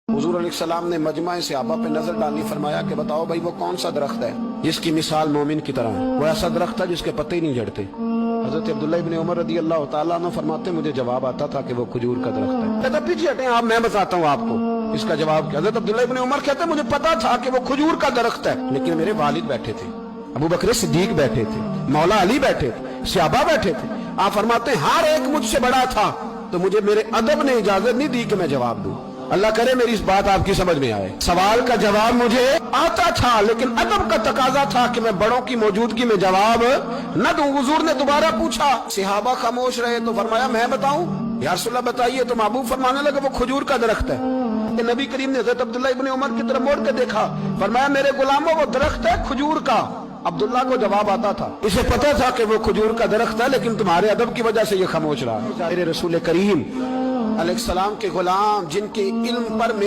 हुजूर अलैहिस्सलाम ने मजमा सहाबा पे नजर डाली, फरमाया कि बताओ भाई वो कौन सा दरख्त है जिसकी मिसाल मोमिन की तरह है। वो ऐसा दरख्त है जिसके पत्ते ही नहीं झड़ते। हजरत अब्दुल्लाह इब्न उमर रदी अल्लाह तआला अन्हु फरमाते मुझे जवाब आता था कि वो खजूर का दरख्त है। कहता पीछे हटें आप, मैं बताता हूँ आपको इसका जवाब। हजरत अब्दुल्लाह इब्न उमर कहते मुझे पता था कि वो खजूर का दरख्त है, लेकिन मेरे वालिद बैठे थे, अबू बकर सिद्दीक बैठे थे, मौला अली बैठे थे, सहाबा बैठे थे। आप फरमाते हर एक मुझसे बड़ा था, तो मुझे मेरे अदब ने इजाजत नहीं दी कि मैं जवाब दूं। अल्लाह करे मेरी इस बात आपकी समझ में आए। सवाल का जवाब मुझे आता था, लेकिन अदब का तकाजा था कि मैं बड़ों की मौजूदगी में जवाब न दूं। हुजूर ने दोबारा पूछा, सहाबा खामोश रहे तो फरमाया मैं बताऊं? या रसूलल्लाह बताइए। तो महबूब फरमाने लगे वो खजूर का दरख्त है। कि नबी करीम ने हज़रत अब्दुल्लाह इब्न उमर की तरफ मोड़ के देखा, फरमाया मेरे गुलामों वो दरख्त है खजूर का। अब्दुल्ला को जवाब आता था, इसे पता था कि वो खजूर का दरख्त है, लेकिन तुम्हारे अदब की वजह से ये खामोश रहा। मेरे रसूल करीम अलैहिस्सलाम के गुलाम जिनके इल्म पर